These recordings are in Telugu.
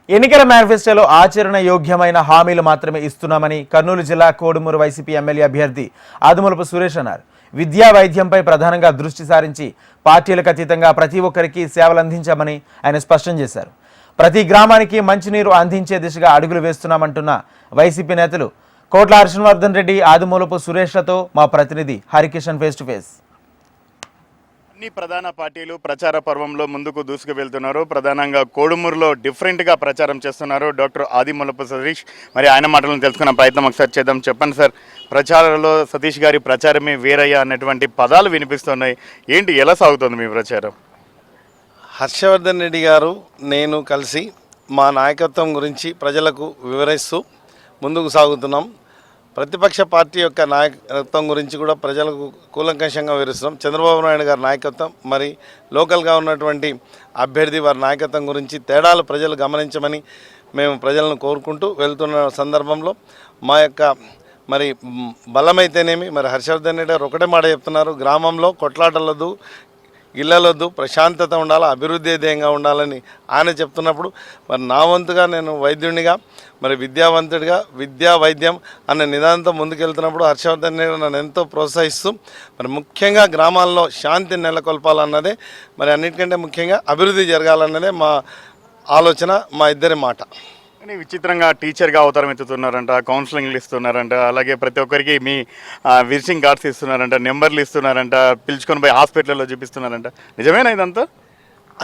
ఎన్నికల మేనిఫెస్టోలో ఆచరణ యోగ్యమైన హామీలు మాత్రమే ఇస్తున్నామని కర్నూలు జిల్లా కోడుమూరు వైసీపీ ఎమ్మెల్యే అభ్యర్థి ఆదిమూలపు సురేష్ అన్నారు. విద్యా వైద్యంపై ప్రధానంగా దృష్టి సారించి పార్టీలకు అతీతంగా ప్రతి ఒక్కరికి సేవలు అందించామని ఆయన స్పష్టం చేశారు. ప్రతి గ్రామానికి మంచినీరు అందించే దిశగా అడుగులు వేస్తున్నామంటున్న వైసీపీ నేతలు కోట్ల హర్షవర్ధన్ రెడ్డి, ఆదిమూలపు సురేష్లతో మా ప్రతినిధి హరికిషన్ ఫేస్ టు ఫేస్. అన్ని ప్రధాన పార్టీలు ప్రచార పర్వంలో ముందుకు దూసుకు వెళ్తున్నారు. ప్రధానంగా కోడుమూరులో డిఫరెంట్గా ప్రచారం చేస్తున్నారు డాక్టర్ ఆదిమూలపు సతీష్. మరి ఆయన మాటలను తెలుసుకున్న ప్రయత్నం ఒకసారి చేద్దాం. చెప్పండి సార్, ప్రచారంలో సతీష్ గారి ప్రచారమే వేరయ్యా అన్నటువంటి పదాలు వినిపిస్తున్నాయి. ఏంటి, ఎలా సాగుతుంది మీ ప్రచారం? హర్షవర్ధన్ రెడ్డి గారు నేను కలిసి మా నాయకత్వం గురించి ప్రజలకు వివరిస్తూ ముందుకు సాగుతున్నాం. ప్రతిపక్ష పార్టీ యొక్క నాయకత్వం గురించి కూడా ప్రజలకు కూలంకషంగా వివరిస్తున్నాం. చంద్రబాబు నాయుడు గారి నాయకత్వం, మరి లోకల్గా ఉన్నటువంటి అభ్యర్థి వారి నాయకత్వం గురించి తేడాలు ప్రజలు గమనించమని మేము ప్రజలను కోరుకుంటూ వెళ్తున్న సందర్భంలో మా యొక్క మరి బలమైతేనేమి, మరి హర్షవర్ధన్ రెడ్డి గారు ఒకటే మాట చెప్తున్నారు, గ్రామంలో కొట్లాటలదు, ఇళ్లలొద్దు, ప్రశాంతత ఉండాలి, అభివృద్ధి ధ్యేయంగా ఉండాలని ఆయన చెప్తున్నప్పుడు మరి నా వంతుగా నేను వైద్యునిగా, మరి విద్యావంతుడిగా విద్యా వైద్యం అనే నిదానంతో ముందుకెళ్తున్నప్పుడు హర్షవర్ధన్ రెడ్డి నన్ను ఎంతో ప్రోత్సహిస్తూ మరి ముఖ్యంగా గ్రామాల్లో శాంతి నెలకొల్పాలన్నదే, మరి అన్నిటికంటే ముఖ్యంగా అభివృద్ధి జరగాలన్నదే మా ఆలోచన, మా ఇద్దరి మాట. కానీ విచిత్రంగా టీచర్గా అవతారం ఎత్తుతున్నారంట, కౌన్సిలింగ్లు ఇస్తున్నారంట, అలాగే ప్రతి ఒక్కరికి మీ విజిటింగ్ కార్డ్స్ ఇస్తున్నారంట, నెంబర్లు ఇస్తున్నారంట, పిలుచుకొని పోయి హాస్పిటల్లో చూపిస్తున్నారంట. నిజమేనా ఇదంతా?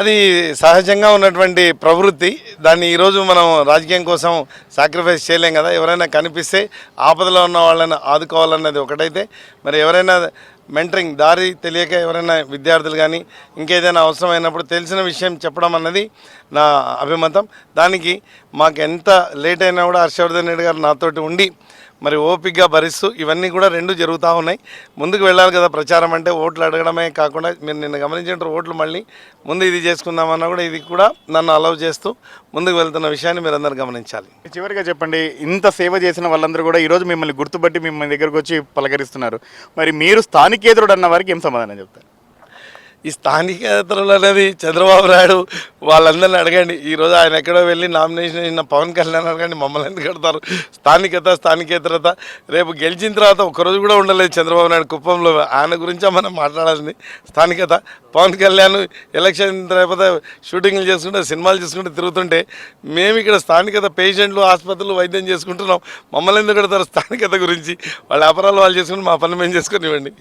అది సహజంగా ఉన్నటువంటి ప్రవృత్తి. దాన్ని ఈరోజు మనం రాజకీయం కోసం సాక్రిఫైస్ చేయలేం కదా. ఎవరైనా కనిపిస్తే ఆపదలో ఉన్న వాళ్ళని ఆదుకోవాలన్నది ఒకటైతే, మరి ఎవరైనా మెంటరింగ్ దారి తెలియక ఎవరైనా విద్యార్థులు కానీ ఇంకేదైనా అవసరమైనప్పుడు తెలిసిన విషయం చెప్పడం అన్నది నా అభిమతం. దానికి మాకు ఎంత లేట్ అయినా కూడా హర్షవర్ధన్ రెడ్డి గారు నాతోటి ఉండి మరి ఓపికగా భరిస్తూ ఇవన్నీ కూడా రెండు జరుగుతూ ఉన్నాయి. ముందుకు వెళ్ళాలి కదా. ప్రచారం అంటే ఓట్లు అడగడమే కాకుండా మీరు నిన్న గమనించినట్టు ఓట్లు మళ్ళీ ముందు ఇది చేసుకుందామన్నా కూడా ఇది కూడా నన్ను అలౌ చేస్తూ ముందుకు వెళ్తున్న విషయాన్ని మీరు అందరూ గమనించాలి. చివరిగా చెప్పండి, ఇంత సేవ చేసిన వాళ్ళందరూ కూడా ఈరోజు మిమ్మల్ని గుర్తుపట్టి మిమ్మల్ని దగ్గరకు వచ్చి పలకరిస్తున్నారు. మరి మీరు స్థానికేతరుడు అన్న వారికి ఏం సమాధానం చెప్తారు? ఈ స్థానికేతరులు అనేది చంద్రబాబు నాయుడు వాళ్ళందరినీ అడగండి. ఈరోజు ఆయన ఎక్కడో వెళ్ళి నామినేషన్ ఇచ్చిన పవన్ కళ్యాణ్ అడగండి, మమ్మల్ని ఎందుకు కడతారు? స్థానికేతరత రేపు గెలిచిన తర్వాత ఒకరోజు కూడా ఉండలేదు చంద్రబాబు నాయుడు కుప్పంలో. ఆయన గురించే మనం మాట్లాడాల్సింది. స్థానికత పవన్ కళ్యాణ్ ఎలక్షన్ తర్వాత షూటింగ్లు చేసుకుంటే, సినిమాలు చేసుకుంటే తిరుగుతుంటే మేము ఇక్కడ స్థానికత పేషెంట్లు ఆసుపత్రులు వైద్యం చేసుకుంటున్నాం. మమ్మల్ని ఎందుకు కడతారు? స్థానికత గురించి వాళ్ళ అపరాలు వాళ్ళు చేసుకుని మా పని మేము చేసుకుని ఇవ్వండి.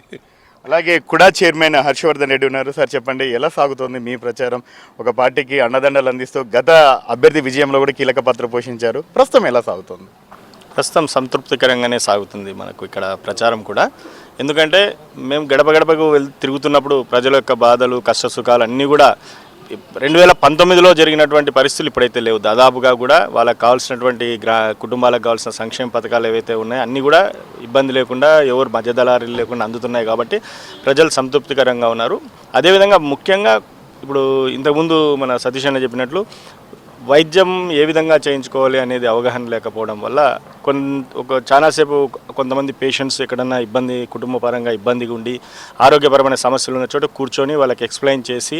అలాగే కుడా చైర్మన్ హర్షవర్ధన్ రెడ్డి ఉన్నారు. సార్ చెప్పండి, ఎలా సాగుతోంది మీ ప్రచారం? ఒక పార్టీకి అండదండలు అందిస్తూ గత అభ్యర్థి విజయంలో కూడా కీలక పాత్ర పోషించారు. ప్రస్తుతం ఎలా సాగుతుంది? ప్రస్తుతం సంతృప్తికరంగానే సాగుతుంది మనకు ఇక్కడ ప్రచారం కూడా. ఎందుకంటే మేము గడప గడపకు తిరుగుతున్నప్పుడు ప్రజల యొక్క బాధలు, కష్ట సుఖాలు అన్నీ కూడా 2019లో జరిగినటువంటి పరిస్థితులు ఇప్పుడైతే లేవు. దాదాపుగా కూడా వాళ్ళకి కావాల్సినటువంటి కుటుంబాలకు కావాల్సిన సంక్షేమ పథకాలు ఏవైతే ఉన్నాయో అన్నీ కూడా ఇబ్బంది లేకుండా, ఎవరు మధ్యదళారీలు లేకుండా అందుతున్నాయి. కాబట్టి ప్రజలు సంతృప్తికరంగా ఉన్నారు. అదేవిధంగా ముఖ్యంగా ఇప్పుడు ఇంతకుముందు మన సతీష్ అన్న చెప్పినట్లు వైద్యం ఏ విధంగా చేయించుకోవాలి అనేది అవగాహన లేకపోవడం వల్ల చాలాసేపు కొంతమంది పేషెంట్స్ ఎక్కడన్నా కుటుంబ పరంగా ఇబ్బందిగా ఉండి ఆరోగ్యపరమైన సమస్యలు ఉన్న చోట కూర్చొని వాళ్ళకి ఎక్స్ప్లెయిన్ చేసి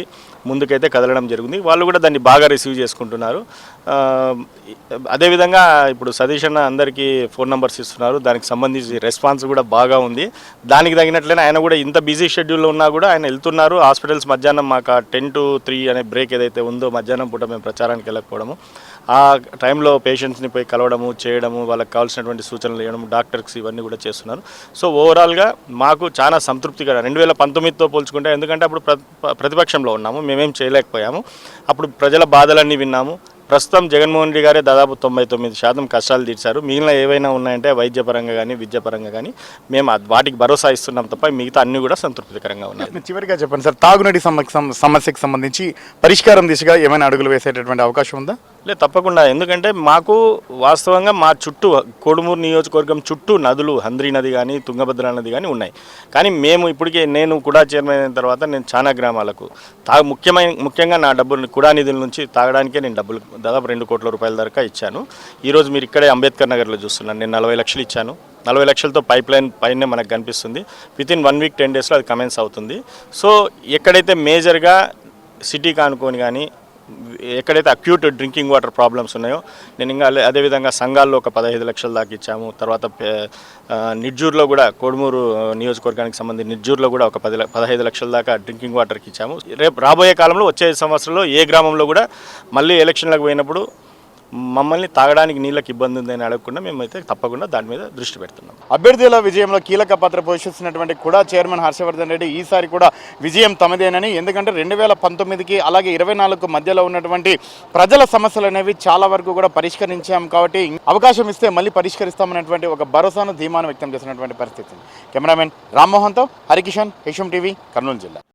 ముందుకైతే కదలడం జరిగింది. వాళ్ళు కూడా దాన్ని బాగా రిసీవ్ చేసుకుంటున్నారు. అదేవిధంగా ఇప్పుడు సతీష్ అన్న అందరికీ ఫోన్ నెంబర్స్ ఇస్తున్నారు. దానికి సంబంధించి రెస్పాన్స్ కూడా బాగా ఉంది. దానికి తగినట్లనే ఆయన కూడా ఇంత బిజీ షెడ్యూల్లో ఉన్నా కూడా ఆయన వెళ్తున్నారు. హాస్పిటల్స్ మధ్యాహ్నం మాకు 10 to 3 అనే బ్రేక్ ఏదైతే ఉందో మధ్యాహ్నం పూట మేము ప్రచారానికి వెళ్ళకపోవడము, ఆ టైంలో పేషెంట్స్ని పోయి కలవడము, చేయడము, వాళ్ళకి కావాల్సినటువంటి సూచనలు ఇవ్వడం, డాక్టర్స్ ఇవన్నీ కూడా చేస్తున్నారు. సో ఓవరాల్గా మాకు చాలా సంతృప్తిగా 2019తో పోల్చుకుంటే, ఎందుకంటే అప్పుడు ప్రతిపక్షంలో ఉన్నాము, మేమేం చేయలేకపోయాము. అప్పుడు ప్రజల బాధలన్నీ విన్నాము. ప్రస్తుతం జగన్మోహన్ రెడ్డి గారే దాదాపు 99% కష్టాలు తీర్చారు. మిగిలిన ఏవైనా ఉన్నాయంటే వైద్యపరంగా కానీ విద్యాపరంగా కానీ మేము వాటికి భరోసా ఇస్తున్నాం తప్ప మిగతా అన్నీ కూడా సంతృప్తికరంగా ఉన్నాయి. చివరిగా చెప్పండి సార్, తాగునీటి సమస్యకు సంబంధించి పరిష్కారం దిశగా ఏమైనా అడుగులు వేసేటటువంటి అవకాశం ఉందా? లేదు, తప్పకుండా. ఎందుకంటే మాకు వాస్తవంగా మా చుట్టూ కోడుమూరు నియోజకవర్గం చుట్టూ నదులు, హంద్రీ నది కానీ తుంగభద్ర నది కానీ ఉన్నాయి. కానీ మేము ఇప్పటికే నేను కూడా చైర్మన్ అయిన తర్వాత నేను చాలా గ్రామాలకు ముఖ్యంగా నా డబ్బులు కుడా నిధుల నుంచి తాగడానికే నేను డబ్బులు దాదాపు 2 కోట్ల రూపాయల దాకా ఇచ్చాను. ఈరోజు మీరు ఇక్కడే అంబేద్కర్ నగర్లో చూస్తున్నాను. నేను 40 లక్షలు ఇచ్చాను. 40 లక్షలతో పైప్ లైన్ పైనే మనకు కనిపిస్తుంది. వితిన్ 1 వీక్ 10 డేస్లో అది కమెన్స్ అవుతుంది. సో ఎక్కడైతే మేజర్గా సిటీ కానుకొని కానీ ఎక్కడైతే అక్యూట్ డ్రింకింగ్ వాటర్ ప్రాబ్లమ్స్ ఉన్నాయో నేను ఇంకా అదేవిధంగా సంఘాల్లో ఒక 15 లక్షల దాకా ఇచ్చాము. తర్వాత నిడ్జూరులో కూడా కోడుమూరు నియోజకవర్గానికి సంబంధించి నిడ్జూరులో కూడా ఒక 15 లక్షల దాకా డ్రింకింగ్ వాటర్కి ఇచ్చాము. రేపు రాబోయే కాలంలో వచ్చే సంవత్సరంలో ఏ గ్రామంలో కూడా మళ్ళీ ఎలక్షన్లకు పోయినప్పుడు మమ్మల్ని తాగడానికి నీళ్ళకి ఇబ్బంది ఉందని అడగకుండా మేమైతే తప్పకుండా దాని మీద దృష్టి పెడుతున్నాం. అభ్యర్థుల విజయంలో కీలక పాత్ర పోషిస్తున్నటువంటి కూడా చైర్మన్ హర్షవర్ధన్ రెడ్డి ఈసారి కూడా విజయం తమదేనని, ఎందుకంటే 2019కి అలాగే 24కు మధ్యలో ఉన్నటువంటి ప్రజల సమస్యలు అనేవి చాలా వరకు కూడా పరిష్కరించాం కాబట్టి అవకాశం ఇస్తే మళ్ళీ పరిష్కరిస్తామనేటువంటి ఒక భరోసాను ధీమాను వ్యక్తం చేసినటువంటి పరిస్థితి. కెమెరామెన్ రామ్మోహన్తో హరికిషన్, హెషం టీవీ, కర్నూలు జిల్లా.